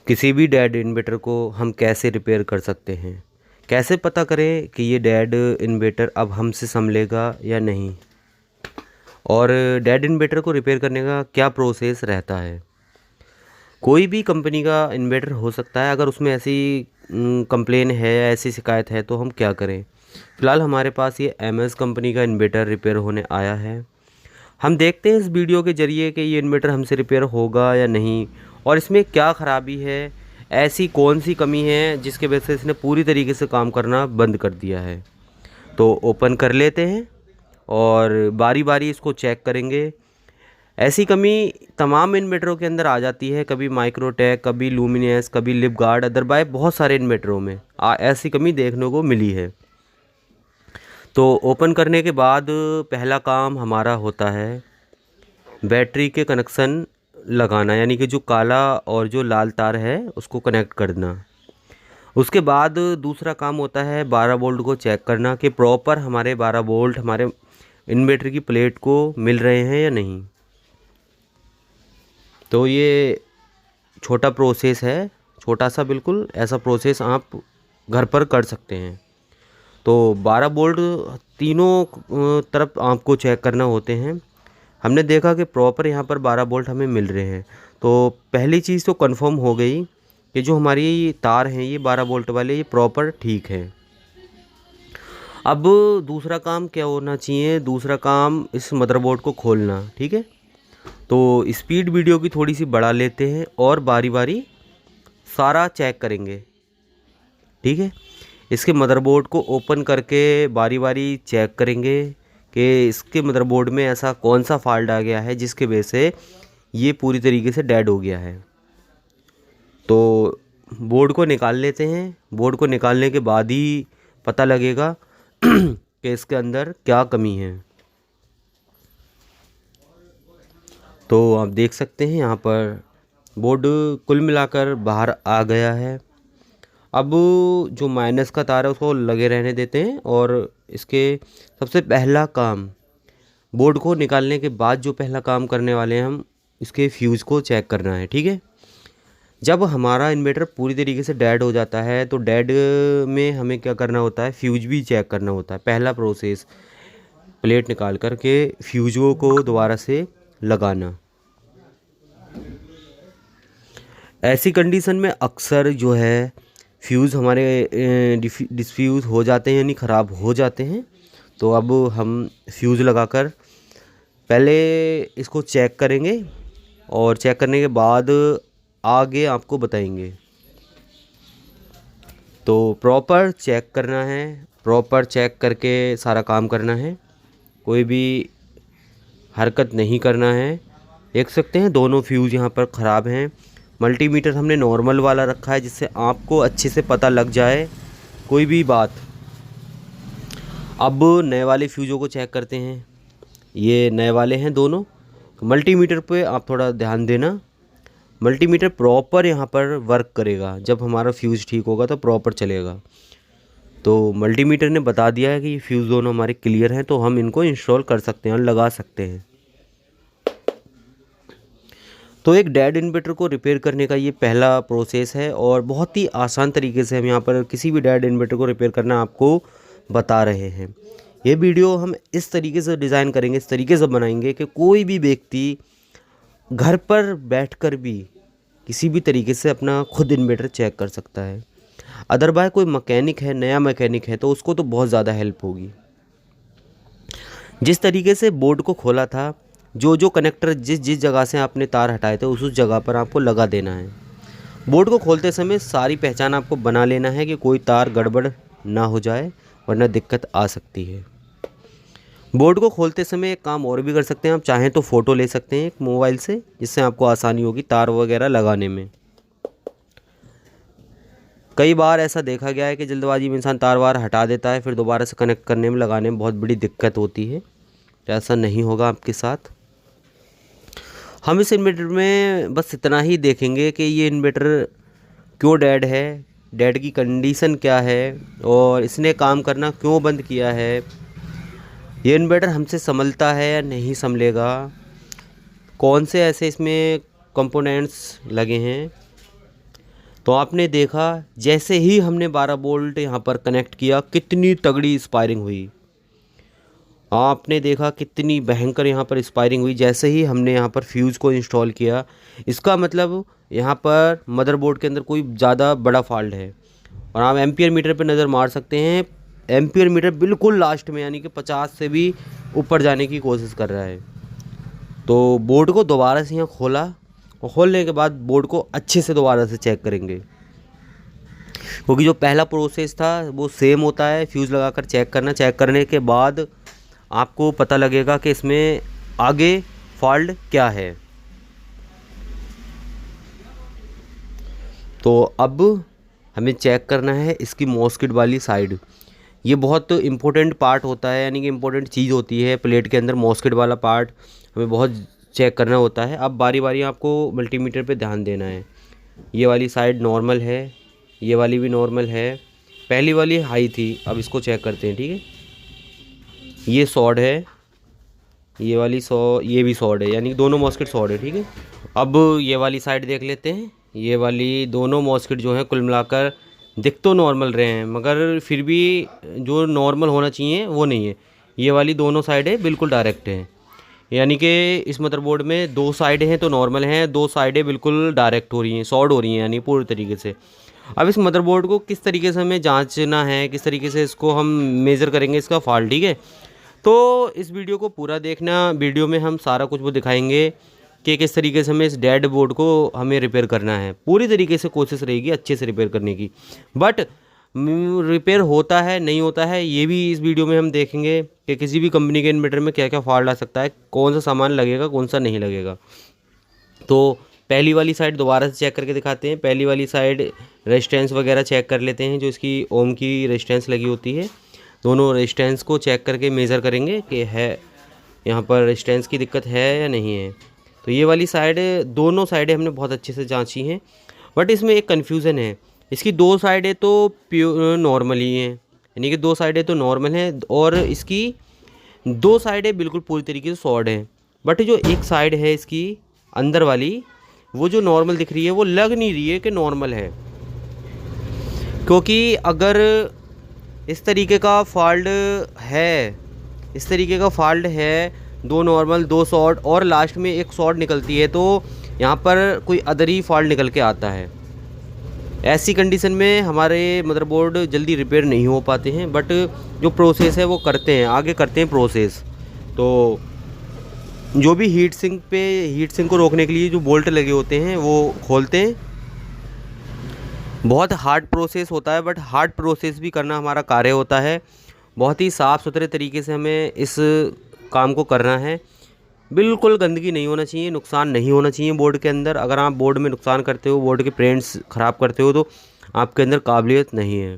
किसी भी dead inverter को हम कैसे रिपेयर कर सकते हैं? कैसे पता करें कि ये डेड इन्वर्टर अब हमसे संभलेगा या नहीं? और डेड इन्वर्टर को रिपेयर करने का क्या प्रोसेस रहता है? कोई भी कंपनी का इन्वर्टर हो सकता है, अगर उसमें ऐसी कंप्लेन है, ऐसी शिकायत है तो हम क्या करें? फ़िलहाल हमारे पास ये एमएस कंपनी का इन्वर्टर रिपेयर होने आया है। हम देखते हैं इस वीडियो के ज़रिए कि ये इन्वर्टर हमसे रिपेयर होगा या नहीं, और इसमें क्या ख़राबी है, ऐसी कौन सी कमी है जिसके वजह से इसने पूरी तरीके से काम करना बंद कर दिया है। तो ओपन कर लेते हैं और बारी बारी इसको चेक करेंगे। ऐसी कमी तमाम इन्वर्टरों के अंदर आ जाती है, कभी माइक्रोटेक, कभी लुमिनस, कभी लिपगार्ड, अदरवाइज बहुत सारे इन्वर्टरों में ऐसी कमी देखने को मिली है। तो ओपन करने के बाद पहला काम हमारा होता है बैटरी के कनेक्शन लगाना, यानी कि जो काला और जो लाल तार है उसको कनेक्ट करना। उसके बाद दूसरा काम होता है 12 वोल्ट को चेक करना कि प्रॉपर हमारे 12 वोल्ट हमारे इन्वर्टर की प्लेट को मिल रहे हैं या नहीं। तो ये छोटा प्रोसेस है, छोटा सा, बिल्कुल ऐसा प्रोसेस आप घर पर कर सकते हैं। तो 12 बोल्ट तीनों तरफ आपको चेक करना होते हैं। हमने देखा कि प्रॉपर यहाँ पर 12 बोल्ट हमें मिल रहे हैं। तो पहली चीज़ तो कंफर्म हो गई कि जो हमारी तार हैं ये 12 बोल्ट वाले ये प्रॉपर ठीक है। अब दूसरा काम क्या होना चाहिए? दूसरा काम इस मदरबोर्ड को खोलना, ठीक है। तो स्पीड वीडियो की थोड़ी सी बढ़ा लेते हैं और बारी बारी सारा चेक करेंगे, ठीक है। इसके मदरबोर्ड को ओपन करके बारी बारी चेक करेंगे कि इसके मदरबोर्ड में ऐसा कौन सा फॉल्ट आ गया है जिसके वजह से ये पूरी तरीके से डेड हो गया है। तो बोर्ड को निकाल लेते हैं। बोर्ड को निकालने के बाद ही पता लगेगा कि इसके अंदर क्या कमी है। तो आप देख सकते हैं यहाँ पर बोर्ड कुल मिलाकर बाहर आ गया है। अब जो माइनस का तार है उसको लगे रहने देते हैं, और इसके सबसे पहला काम बोर्ड को निकालने के बाद जो पहला काम करने वाले हैं हम, इसके फ्यूज़ को चेक करना है, ठीक है। जब हमारा इन्वर्टर पूरी तरीके से डेड हो जाता है तो डेड में हमें क्या करना होता है? फ्यूज भी चेक करना होता है। पहला प्रोसेस प्लेट निकाल कर के फ्यूज़ों को दोबारा से लगाना। ऐसी कंडीशन में अक्सर जो है फ्यूज़ हमारे डिस्फ्यूज़ हो जाते हैं, यानी ख़राब हो जाते हैं। तो अब हम फ्यूज़ लगाकर पहले इसको चेक करेंगे और चेक करने के बाद आगे आपको बताएंगे। तो प्रॉपर चेक करना है, प्रॉपर चेक करके सारा काम करना है, कोई भी हरकत नहीं करना है। देख सकते हैं दोनों फ्यूज़ यहाँ पर ख़राब हैं। मल्टीमीटर हमने नॉर्मल वाला रखा है जिससे आपको अच्छे से पता लग जाए कोई भी बात। अब नए वाले फ्यूज़ों को चेक करते हैं। ये नए वाले हैं दोनों। मल्टीमीटर पे आप थोड़ा ध्यान देना, मल्टीमीटर प्रॉपर यहाँ पर वर्क करेगा। जब हमारा फ्यूज़ ठीक होगा तो प्रॉपर चलेगा। तो मल्टीमीटर ने बता दिया है कि ये फ्यूज़ दोनों हमारे क्लियर हैं, तो हम इनको इंस्टॉल कर सकते हैं और लगा सकते हैं। तो एक डेड इन्वर्टर को रिपेयर करने का ये पहला प्रोसेस है, और बहुत ही आसान तरीके से हम यहाँ पर किसी भी डेड इन्वर्टर को रिपेयर करना आपको बता रहे हैं। ये वीडियो हम इस तरीके से डिज़ाइन करेंगे, इस तरीके से बनाएंगे कि कोई भी व्यक्ति घर पर बैठकर भी किसी भी तरीके से अपना खुद इन्वर्टर चेक कर सकता है। अदरवाइज कोई मैकेनिक है, नया मैकेनिक है, तो उसको तो बहुत ज़्यादा हेल्प होगी। जिस तरीके से बोर्ड को खोला था, जो जो कनेक्टर जिस जिस जगह से आपने तार हटाए थे उस जगह पर आपको लगा देना है। बोर्ड को खोलते समय सारी पहचान आपको बना लेना है कि कोई तार गड़बड़ ना हो जाए, वरना दिक्कत आ सकती है। बोर्ड को खोलते समय एक काम और भी कर सकते हैं, आप चाहें तो फ़ोटो ले सकते हैं एक मोबाइल से, जिससे आपको आसानी होगी तार वगैरह लगाने में। कई बार ऐसा देखा गया है कि जल्दबाजी में इंसान तार वार हटा देता है, फिर दोबारा से कनेक्ट करने में लगाने में बहुत बड़ी दिक्कत होती है। तो ऐसा नहीं होगा आपके साथ। हम इस इन्वर्टर में बस इतना ही देखेंगे कि ये इन्वर्टर क्यों डेड है, डेड की कंडीशन क्या है, और इसने काम करना क्यों बंद किया है। ये इन्वर्टर हमसे संभलता है या नहीं संभलेगा, कौन से ऐसे इसमें कंपोनेंट्स लगे हैं, तो आपने देखा जैसे ही हमने 12 बोल्ट यहाँ पर कनेक्ट किया कितनी तगड़ी स्पायरिंग हुई। आपने देखा कितनी भयंकर यहाँ पर स्पायरिंग हुई जैसे ही हमने यहाँ पर फ्यूज़ को इंस्टॉल किया। इसका मतलब यहाँ पर मदरबोर्ड के अंदर कोई ज़्यादा बड़ा फॉल्ट है। और आप एम्पियर मीटर पर नज़र मार सकते हैं, एम्पियर मीटर बिल्कुल लास्ट में यानी कि 50 से भी ऊपर जाने की कोशिश कर रहा है। तो बोर्ड को दोबारा से यहाँ खोला और खोलने के बाद बोर्ड को अच्छे से दोबारा से चेक करेंगे, क्योंकि जो पहला प्रोसेस था वो सेम होता है, फ्यूज़ लगाकर चेक करना। चेक करने के बाद आपको पता लगेगा कि इसमें आगे फॉल्ट क्या है। तो अब हमें चेक करना है इसकी मॉस्किट वाली साइड। ये बहुत इम्पोर्टेंट पार्ट होता है, यानी कि इम्पोर्टेंट चीज़ होती है प्लेट के अंदर, मॉस्किट वाला पार्ट हमें बहुत चेक करना होता है। अब बारी बारी आपको मल्टीमीटर पे ध्यान देना है। ये वाली साइड नॉर्मल है, ये वाली भी नॉर्मल है, पहली वाली हाई थी। अब इसको चेक करते हैं, ठीक है। ये शॉर्ट है, ये वाली ये भी शॉर्ट है, यानी कि दोनों मॉस्किट शॉर्ट है, ठीक है। अब ये वाली साइड देख लेते हैं। ये वाली दोनों मॉस्किट जो हैं कुल मिलाकर दिख तो नॉर्मल रहे हैं, मगर फिर भी जो नॉर्मल होना चाहिए वो नहीं है। ये वाली दोनों साइडें बिल्कुल डायरेक्ट हैं, यानी कि इस मदरबोर्ड में 2 साइडें हैं तो नॉर्मल हैं, 2 साइडें बिल्कुल डायरेक्ट हो रही हैं, शॉर्ट हो रही हैं, यानी पूरी तरीके से। अब इस मदरबोर्ड को किस तरीके से हमें जांचना है, किस तरीके से इसको हम मेज़र करेंगे इसका फॉल्ट, ठीक है। तो इस वीडियो को पूरा देखना, वीडियो में हम सारा कुछ वो दिखाएंगे कि किस तरीके से हमें इस डेड बोर्ड को हमें रिपेयर करना है। पूरी तरीके से कोशिश रहेगी अच्छे से रिपेयर करने की, बट रिपेयर होता है नहीं होता है ये भी इस वीडियो में हम देखेंगे कि किसी भी कंपनी के इन्वर्टर में क्या क्या फॉल्ट आ सकता है, कौन सा सामान लगेगा कौन सा नहीं लगेगा। तो पहली वाली साइड दोबारा से चेक करके दिखाते हैं। पहली वाली साइड रेजिस्टेंस वगैरह चेक कर लेते हैं, जो इसकी ओम की रेजिस्टेंस लगी होती है। दोनों रेजिस्टेंस को चेक करके मेज़र करेंगे कि है यहाँ पर रेजिस्टेंस की दिक्कत है या नहीं है। तो ये वाली साइड, दोनों साइडें हमने बहुत अच्छे से जांची हैं, बट इसमें एक कन्फ्यूज़न है। इसकी 2 साइडें तो प्योर नॉर्मल ही हैं, यानी कि 2 साइडें तो नॉर्मल हैं, और इसकी 2 साइडें बिल्कुल पूरी तरीके से शॉर्ट हैं। बट जो एक साइड है इसकी अंदर वाली, वो जो नॉर्मल दिख रही है वो लग नहीं रही है कि नॉर्मल है, क्योंकि अगर इस तरीके का फॉल्ट है, इस तरीके का फॉल्ट है, 2 नॉर्मल 2 शॉर्ट और लास्ट में एक शॉर्ट निकलती है, तो यहाँ पर कोई अदर ही फॉल्ट निकल के आता है। ऐसी कंडीशन में हमारे मदरबोर्ड जल्दी रिपेयर नहीं हो पाते हैं, बट जो प्रोसेस है वो करते हैं, आगे करते हैं प्रोसेस। तो जो भी हीट सिंक को रोकने के लिए जो बोल्ट लगे होते हैं वो खोलते हैं। बहुत हार्ड प्रोसेस होता है, बट हार्ड प्रोसेस भी करना हमारा कार्य होता है। बहुत ही साफ़ सुथरे तरीके से हमें इस काम को करना है। बिल्कुल गंदगी नहीं होना चाहिए, नुकसान नहीं होना चाहिए बोर्ड के अंदर। अगर आप बोर्ड में नुकसान करते हो, बोर्ड के प्रिंट्स ख़राब करते हो, तो आपके अंदर काबिलियत नहीं है।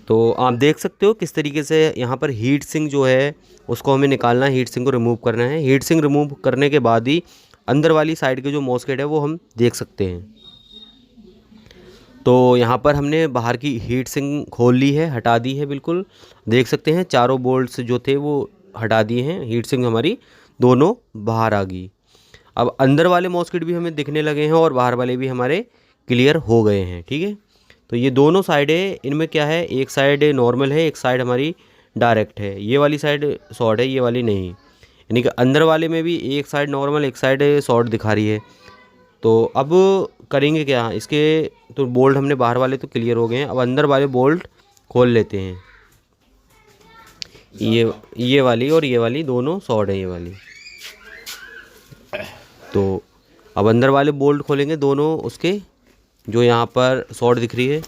तो आप देख सकते हो किस तरीके से यहाँ पर हीट सिंक जो है उसको हमें निकालना है, हीट सिंक को रिमूव करना है। हीट सिंक रिमूव करने के बाद ही अंदर वाली साइड के जो मॉस्किट है वो हम देख सकते हैं। तो यहाँ पर हमने बाहर की हीट सिंक खोल ली है, हटा दी है, बिल्कुल देख सकते हैं चारों बोल्ट्स जो थे वो हटा दिए हैं। हीट सिंक हमारी दोनों बाहर आ गई। अब अंदर वाले मॉस्किट भी हमें दिखने लगे हैं और बाहर वाले भी हमारे क्लियर हो गए हैं, ठीक है। तो ये दोनों साइडें, इनमें क्या है, एक साइड नॉर्मल है, एक साइड हमारी डायरेक्ट है। ये वाली साइड शॉर्ट है, ये वाली नहीं, यानी कि अंदर वाले में भी एक साइड नॉर्मल एक साइड शॉर्ट दिखा रही है। तो अब करेंगे क्या, इसके तो बोल्ट हमने बाहर वाले तो क्लियर हो गए हैं, अब अंदर वाले बोल्ट खोल लेते हैं। ये वाली और ये वाली दोनों शॉर्ट है, ये वाली। तो अब अंदर वाले बोल्ट खोलेंगे दोनों उसके, जो यहाँ पर शॉर्ट दिख रही है।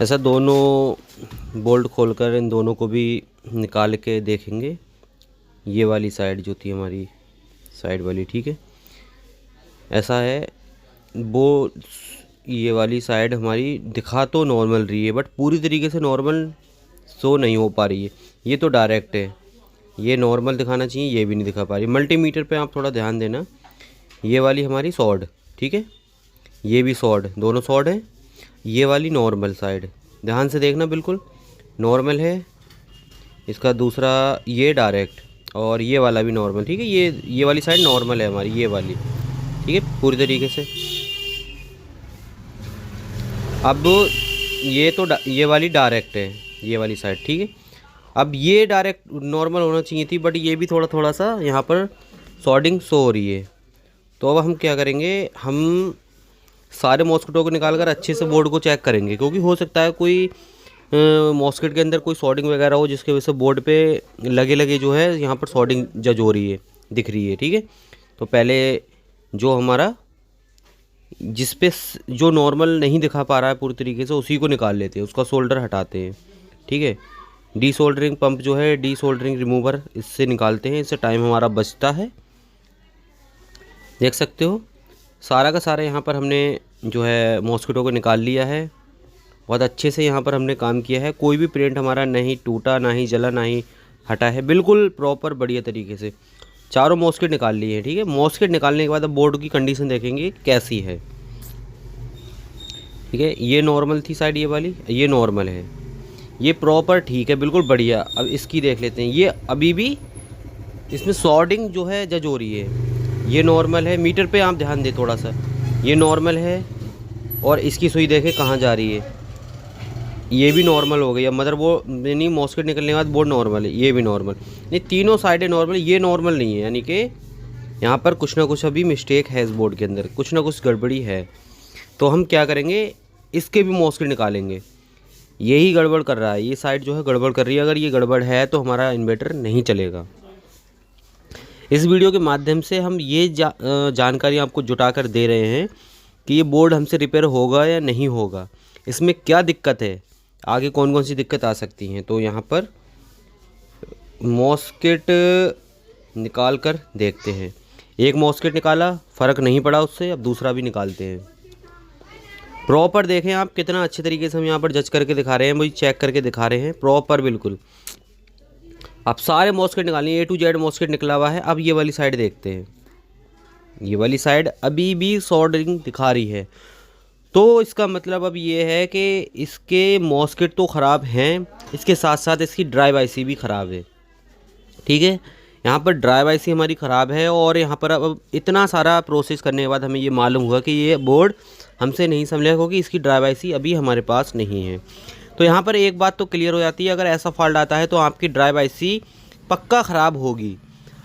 ऐसा दोनों बोल्ट खोलकर इन दोनों को भी निकाल के देखेंगे। ये वाली साइड जो थी हमारी साइड वाली, ठीक है, ऐसा है। वो ये वाली साइड हमारी दिखा तो नॉर्मल रही है, बट पूरी तरीके से नॉर्मल शो नहीं हो पा रही है। ये तो डायरेक्ट है, ये नॉर्मल दिखाना चाहिए, ये भी नहीं दिखा पा रही। मल्टीमीटर पे आप थोड़ा ध्यान देना। ये वाली हमारी शॉर्ट, ठीक है, ये भी शॉर्ट, दोनों शॉर्ट है। ये वाली नॉर्मल साइड, ध्यान से देखना, बिल्कुल नॉर्मल है। इसका दूसरा ये डायरेक्ट, और ये वाला भी नॉर्मल, ठीक है। ये वाली साइड नॉर्मल है हमारी, ये वाली, ठीक है, पूरी तरीके से। अब ये वाली डायरेक्ट है, ये वाली साइड, ठीक है। अब ये डायरेक्ट नॉर्मल होना चाहिए थी, बट ये भी थोड़ा थोड़ा सा यहाँ पर सॉर्डिंग शो हो रही है। तो अब हम क्या करेंगे, हम सारे मॉस्किटो को निकाल कर अच्छे से बोर्ड को चेक करेंगे, क्योंकि हो सकता है कोई मॉस्किट के अंदर कोई सॉर्डिंग वगैरह हो, जिसके वजह से बोर्ड पे लगे लगे जो है यहाँ पर सॉर्डिंग जज हो रही है, दिख रही है, ठीक है। तो पहले जो हमारा जिस पे जो नॉर्मल नहीं दिखा पा रहा है पूरी तरीके से, उसी को निकाल लेते हैं, उसका सोल्डर हटाते हैं, ठीक है। डी सोल्डरिंग पंप जो है, डी सोल्डरिंग रिमूवर, इससे निकालते हैं, इससे टाइम हमारा बचता है। देख सकते हो सारा का सारा यहाँ पर हमने जो है मॉस्किटो को निकाल लिया है। बहुत अच्छे से यहाँ पर हमने काम किया है, कोई भी प्रिंट हमारा नहीं टूटा, ना ही जला, ना ही हटा है, बिल्कुल प्रॉपर बढ़िया तरीके से चारों मॉस्किट निकाल लिए हैं, ठीक है। मॉस्किट निकालने के बाद अब बोर्ड की कंडीशन देखेंगे कैसी है, ठीक है। ये नॉर्मल थी साइड, ये वाली, ये नॉर्मल है, ये प्रॉपर ठीक है, बिल्कुल बढ़िया। अब इसकी देख लेते हैं, ये अभी भी इसमें सॉर्डिंग जो है जज हो रही है। ये नॉर्मल है, मीटर पे आप ध्यान दें थोड़ा सा, ये नॉर्मल है, और इसकी सुई देखें कहाँ जा रही है, ये भी नॉर्मल हो गई। अब मदर बोर्ड नहीं, मॉस्किट निकलने के बाद बोर्ड नॉर्मल है, ये भी नॉर्मल नहीं, तीनों साइडें नॉर्मल, ये नॉर्मल नहीं है, यानी कि यहाँ पर कुछ ना कुछ अभी मिस्टेक है, इस बोर्ड के अंदर कुछ ना कुछ गड़बड़ी है। तो हम क्या करेंगे, इसके भी मॉस्किट निकालेंगे। यही गड़बड़ कर रहा है, ये साइड जो है गड़बड़ कर रही है, अगर ये गड़बड़ है तो हमारा इन्वर्टर नहीं चलेगा। इस वीडियो के माध्यम से हम ये जानकारी आपको जुटा कर दे रहे हैं कि ये बोर्ड हमसे रिपेयर होगा या नहीं होगा, इसमें क्या दिक्कत है, आगे कौन कौन सी दिक्कत आ सकती हैं। तो यहाँ पर मॉस्किट निकाल कर देखते हैं। एक मॉस्किट निकाला, फ़र्क नहीं पड़ा उससे, अब दूसरा भी निकालते हैं। प्रॉपर देखें आप, कितना अच्छे तरीके से हम यहाँ पर जज करके दिखा रहे हैं, वही चेक करके दिखा रहे हैं प्रॉपर बिल्कुल। अब सारे मॉस्किट निकालने, A to Z मॉस्किट निकला हुआ है। अब ये वाली साइड देखते हैं, ये वाली साइड अभी भी सॉल्डरिंग दिखा रही है, तो इसका मतलब अब ये है कि इसके मॉस्किट तो ख़राब हैं, इसके साथ साथ इसकी ड्राइव IC भी ख़राब है, ठीक है। यहाँ पर ड्राइव IC हमारी ख़राब है, और यहाँ पर अब इतना सारा प्रोसेस करने के बाद हमें ये मालूम हुआ कि ये बोर्ड हमसे नहीं संभलेगा, क्योंकि इसकी ड्राइव IC अभी हमारे पास नहीं है। तो यहाँ पर एक बात तो क्लियर हो जाती है, अगर ऐसा फॉल्ट आता है तो आपकी ड्राइव IC पक्का ख़राब होगी।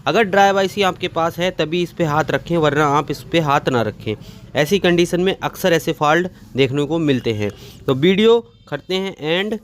अगर ड्राइव IC आपके पास है तभी इस पर हाथ रखें, वरना आप इस पर हाथ ना रखें। ऐसी कंडीशन में अक्सर ऐसे फॉल्ट देखने को मिलते हैं। तो वीडियो करते हैं एंड